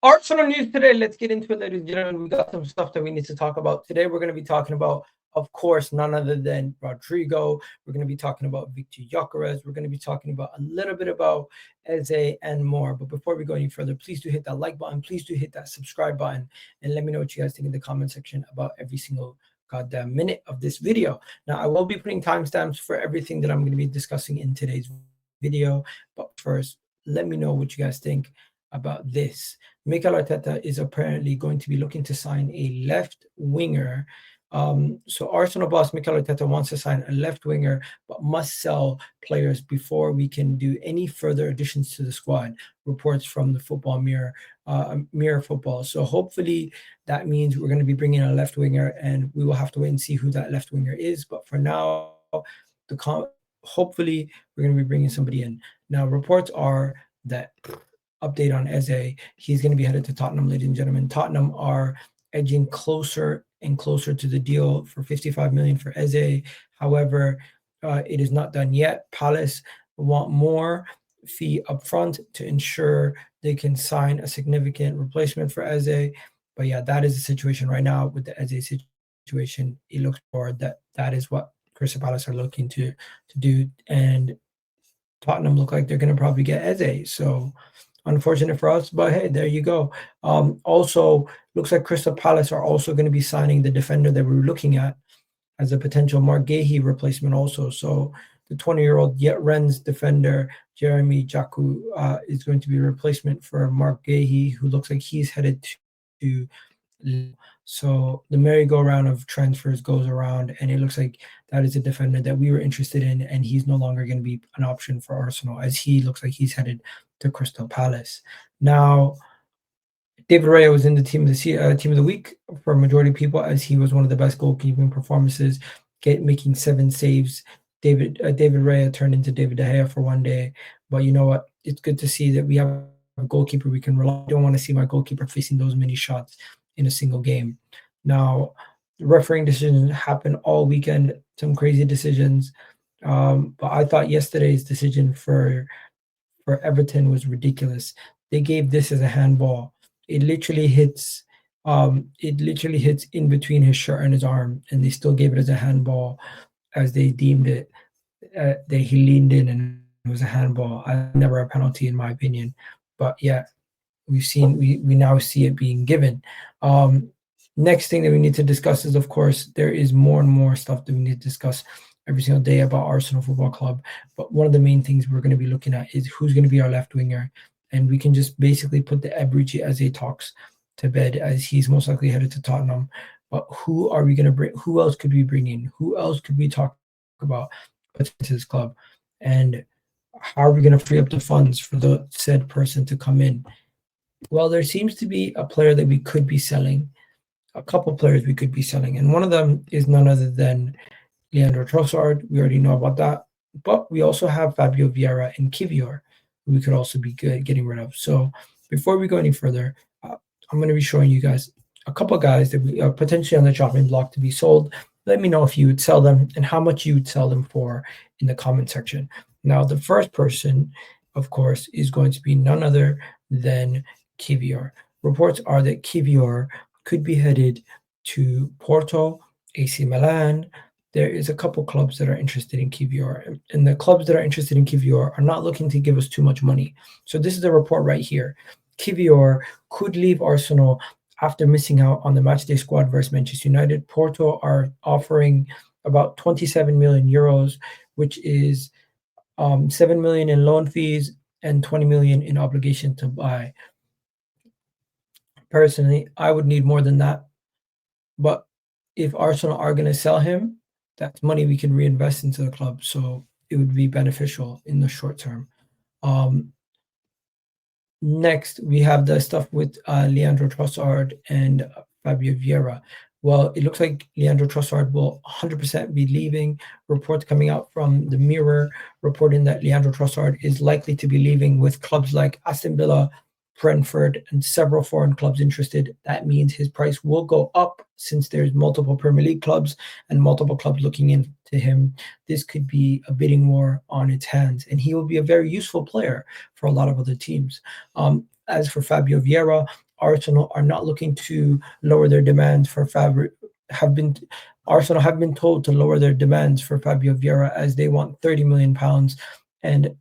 Arsenal news today. Let's get into it, ladies and gentlemen. We got some stuff that we need to talk about today. We're going to be talking about, of course, none other than Rodrygo. We're going to be talking about VIKTOR GYÖKERES. We're going to be talking about a little bit about Eze and more. But before we go any further, please do hit that like button. Please do hit that subscribe button. And let me know what you guys think in the comment section about every single goddamn minute of this video. Now, I will be putting timestamps for everything that I'm going to be discussing in today's video. But first, let me know what you guys think about this. Mikel Arteta is apparently going to be looking to sign a left winger. So Arsenal boss Mikel Arteta wants to sign a left winger, but must sell players before we can do any further additions to the squad. Reports from the Football Mirror, Mirror Football. So hopefully that means we're going to be bringing a left winger, and we will have to wait and see who that left winger is. But for now, hopefully we're going to be bringing somebody in. Now reports are that. Update on Eze. He's going to be headed to Tottenham, ladies and gentlemen. Tottenham are edging closer and closer to the deal for 55 million for Eze. However, it is not done yet. Palace want more fee up front to ensure they can sign a significant replacement for Eze. But yeah, that is the situation right now with the Eze situation. It looks forward that is what Crystal Palace are looking to do, and Tottenham look like they're going to probably get Eze. So unfortunate for us, but hey, there you go. Also, looks like Crystal Palace are also going to be signing the defender that we were looking at as a potential Marc Guéhi replacement also. So the 20-year-old yet Rennes defender, Jeremy Jacquet, is going to be a replacement for Marc Guéhi, who looks like he's headed to. So the merry-go-round of transfers goes around, and it looks like that is a defender that we were interested in, and he's no longer going to be an option for Arsenal, as he looks like he's headed to Crystal Palace. Now, David Raya was in the team of the week for a majority of people, as he was one of the best goalkeeping performances, making 7 saves. David Raya turned into David De Gea for one day, but you know what? It's good to see that we have a goalkeeper we can rely on. I don't want to see my goalkeeper facing those many shots in a single game. Now, the refereeing decisions happened all weekend, some crazy decisions, but I thought yesterday's decision for Everton was ridiculous. They gave this as a handball. It literally hits in between his shirt and his arm, and they still gave it as a handball, as they deemed it. He leaned in and it was a handball. Never a penalty in my opinion, but yeah, we now see it being given. Next thing that we need to discuss is, of course, there is more and more stuff that we need to discuss every single day about Arsenal Football Club. But one of the main things we're going to be looking at is who's going to be our left winger. And we can just basically put the Eberechi Eze talks to bed, as he's most likely headed to Tottenham. But who are we going to bring? Who else could we bring in? Who else could we talk about to this club? And how are we going to free up the funds for the said person to come in? Well, there seems to be a player that we could be selling, a couple players we could be selling. And one of them is none other than Leandro Trossard. We already know about that. But we also have Fabio Vieira and Kiwoir, who we could also be getting rid of. So before we go any further, I'm going to be showing you guys a couple of guys that we are potentially on the chopping block to be sold. Let me know if you would sell them and how much you would sell them for in the comment section. Now, the first person, of course, is going to be none other than Kiwoir. Reports are that Kiwoir could be headed to Porto, AC Milan. There is a couple clubs that are interested in Kiwoir, and the clubs that are interested in Kiwoir are not looking to give us too much money. So this is the report right here. Kiwoir could leave Arsenal after missing out on the matchday squad versus Manchester United. Porto are offering about 27 million euros, which is 7 million in loan fees and 20 million in obligation to buy. Personally, I would need more than that. But if Arsenal are going to sell him, that's money we can reinvest into the club. So it would be beneficial in the short term. Next, we have the stuff with Leandro Trossard and Fabio Vieira. Well, it looks like Leandro Trossard will 100% be leaving. Reports coming out from the Mirror reporting that Leandro Trossard is likely to be leaving, with clubs like Aston Villa, Brentford, and several foreign clubs interested. That means his price will go up, since there's multiple Premier League clubs and multiple clubs looking into him. This could be a bidding war on its hands, and he will be a very useful player for a lot of other teams. As for Fabio Vieira, Arsenal are not looking to lower their demands for Arsenal have been told to lower their demands for Fabio Vieira as they want 30 million pounds, and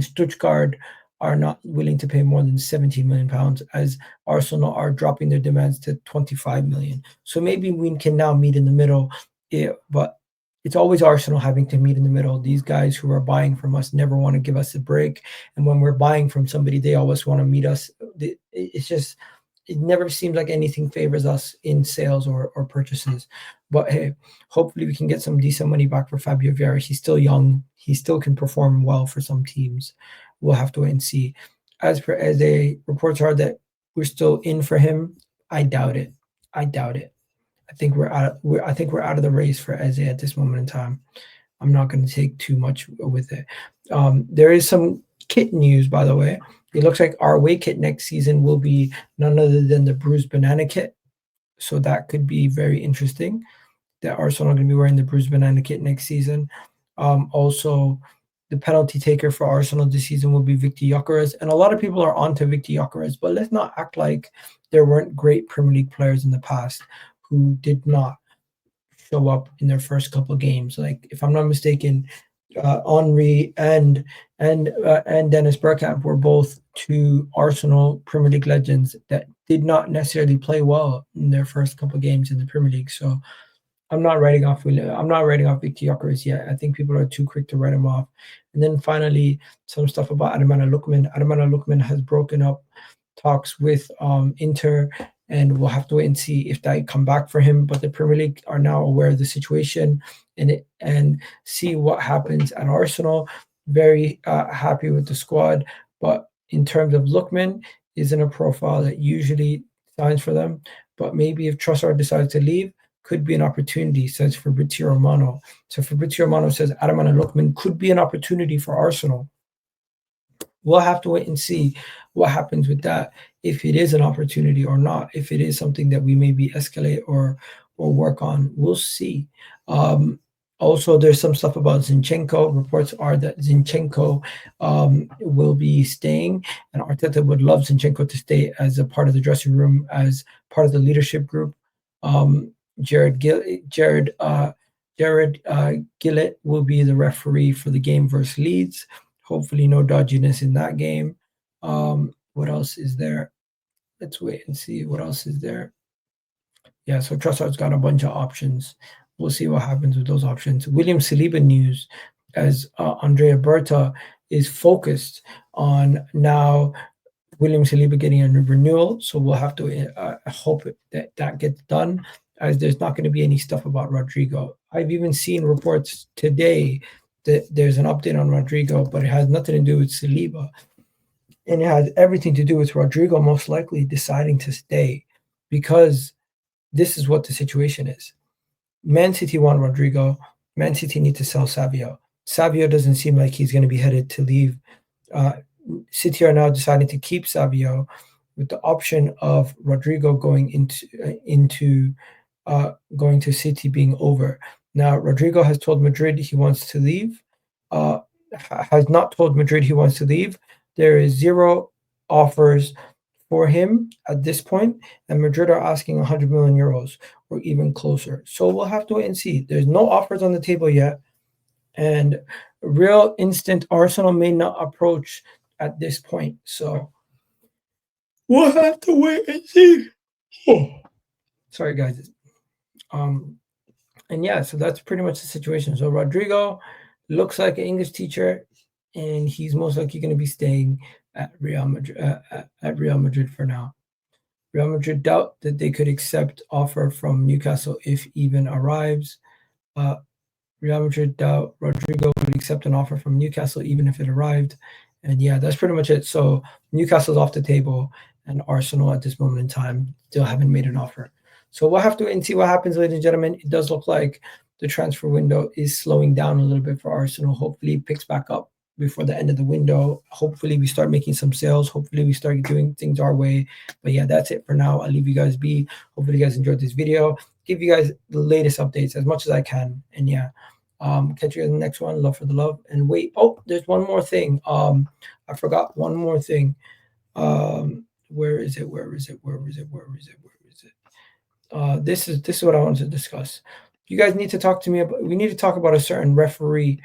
Stuttgart are not willing to pay more than 17 million pounds, as Arsenal are dropping their demands to 25 million. So maybe we can now meet in the middle, but it's always Arsenal having to meet in the middle. These guys who are buying from us never want to give us a break, and when we're buying from somebody, they always want to meet us. It's just, it never seems like anything favors us in sales or purchases. But hey, hopefully we can get some decent money back for Fabio Vieira. He's still young. He still can perform well for some teams. We'll have to wait and see. As for Eze, reports are that we're still in for him. I doubt it. I doubt it. I think we're out of the race for Eze at this moment in time. I'm not going to take too much with it. There is some kit news, by the way. It looks like our away kit next season will be none other than the Bruised Banana kit. So that could be very interesting, that Arsenal are going to be wearing the Bruised Banana kit next season. Also, the penalty taker for Arsenal this season will be VIKTOR GYÖKERES. And a lot of people are onto VIKTOR GYÖKERES, but let's not act like there weren't great Premier League players in the past who did not show up in their first couple of games. Like, if I'm not mistaken, Henry and Dennis Bergkamp were both two Arsenal Premier League legends that did not necessarily play well in their first couple of games in the Premier League. So I'm not writing off VIKTOR GYÖKERES yet. I think people are too quick to write him off. And then finally, some stuff about Ademola Lookman. Ademola Lookman has broken up talks with Inter, and we'll have to wait and see if they come back for him. But the Premier League are now aware of the situation and see what happens at Arsenal. Very happy with the squad, but in terms of Lookman, isn't a profile that usually signs for them. But maybe if Trossard decides to leave, could be an opportunity, says Fabrizio Romano. So Fabrizio Romano says Ademola Lookman could be an opportunity for Arsenal. We'll have to wait and see what happens with that, if it is an opportunity or not, if it is something that we maybe escalate or work on. We'll see. Also, there's some stuff about Zinchenko. Reports are that Zinchenko will be staying, and Arteta would love Zinchenko to stay as a part of the dressing room, as part of the leadership group. Jared Gillett will be the referee for the game versus Leeds. Hopefully no dodginess in that game. What else is there? Let's wait and see what else is there. Yeah, so Trossard's got a bunch of options. We'll see what happens with those options. William Saliba news, as Andrea Berta is focused on now William Saliba getting a renewal. So we'll have to hope that gets done, as there's not going to be any stuff about Rodrygo. I've even seen reports today that there's an update on Rodrygo, but it has nothing to do with Saliba. And it has everything to do with Rodrygo most likely deciding to stay, because this is what the situation is. Man City want Rodrygo. Man City need to sell Savio. Savio doesn't seem like he's going to be headed to leave. City are now deciding to keep Savio, with the option of Rodrygo going to City being over. Now, Rodrygo has told Madrid he wants to leave. Has not told Madrid he wants to leave. There is 0 offers for him at this point, and Madrid are asking 100 million euros or even closer. So we'll have to wait and see. There's no offers on the table yet, and real instant Arsenal may not approach at this point. So we'll have to wait and see. Oh. Sorry, guys. And yeah, so that's pretty much the situation. So Rodrygo looks like an English teacher, and he's most likely going to be staying at Real Madrid for now. Real Madrid doubt that they could accept offer from Newcastle if even arrives. Real Madrid doubt Rodrygo would accept an offer from Newcastle even if it arrived. And yeah, that's pretty much it. So Newcastle's off the table, and Arsenal at this moment in time still haven't made an offer. So we'll have to wait and see what happens, ladies and gentlemen. It does look like the transfer window is slowing down a little bit for Arsenal. Hopefully it picks back up before the end of the window. Hopefully we start making some sales. Hopefully we start doing things our way. But yeah, that's it for now. I'll leave you guys be. Hopefully you guys enjoyed this video. Give you guys the latest updates as much as I can. And yeah, catch you guys in the next one. Love for the love. And wait, there's one more thing. I forgot one more thing. Where is it? This is what I wanted to discuss. You guys need to talk to me about. We need to talk about a certain referee.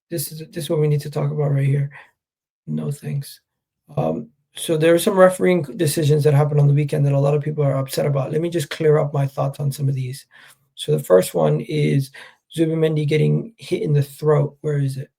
This is what we need to talk about right here. No thanks. So there are some refereeing decisions that happened on the weekend that a lot of people are upset about. Let me just clear up my thoughts on some of these. So the first one is Zubimendi getting hit in the throat. Where is it?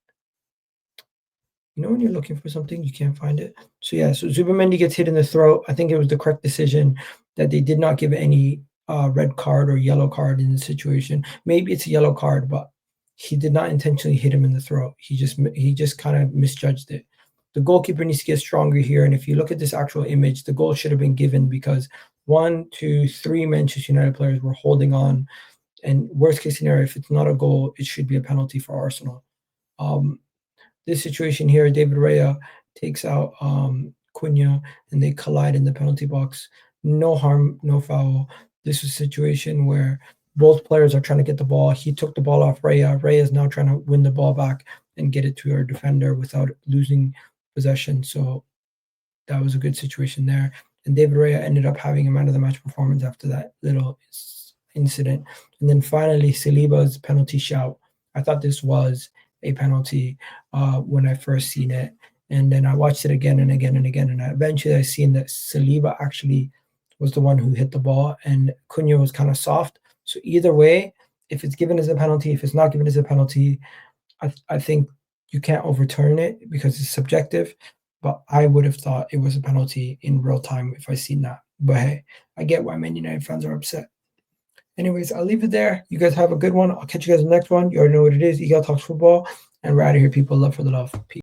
You know when you're looking for something, you can't find it? So yeah, so Zubimendi gets hit in the throat. I think it was the correct decision that they did not give any red card or yellow card in the situation. Maybe it's a yellow card, but he did not intentionally hit him in the throat. He just kind of misjudged it. The goalkeeper needs to get stronger here. And if you look at this actual image, the goal should have been given because 1, 2, 3 Manchester United players were holding on. And worst case scenario, if it's not a goal, it should be a penalty for Arsenal. This situation here, David Raya takes out Cunha and they collide in the penalty box. No harm, no foul. This is a situation where both players are trying to get the ball. He took the ball off Raya. Raya is now trying to win the ball back and get it to our defender without losing possession. So that was a good situation there. And David Raya ended up having a man of the match performance after that little incident. And then finally, Saliba's penalty shout. I thought this was a penalty when I first seen it. And then I watched it again and again and again. And eventually I seen that Saliba actually was the one who hit the ball and Cunha was kind of soft. So either way, if it's given as a penalty, if it's not given as a penalty, I think you can't overturn it because it's subjective. But I would have thought it was a penalty in real time if I seen that. But hey, I get why Man United fans are upset. Anyways, I'll leave it there. You guys have a good one. I'll catch you guys in the next one. You already know what it is. Egal talks football. And we're out of here, people. Love for the love. Peace.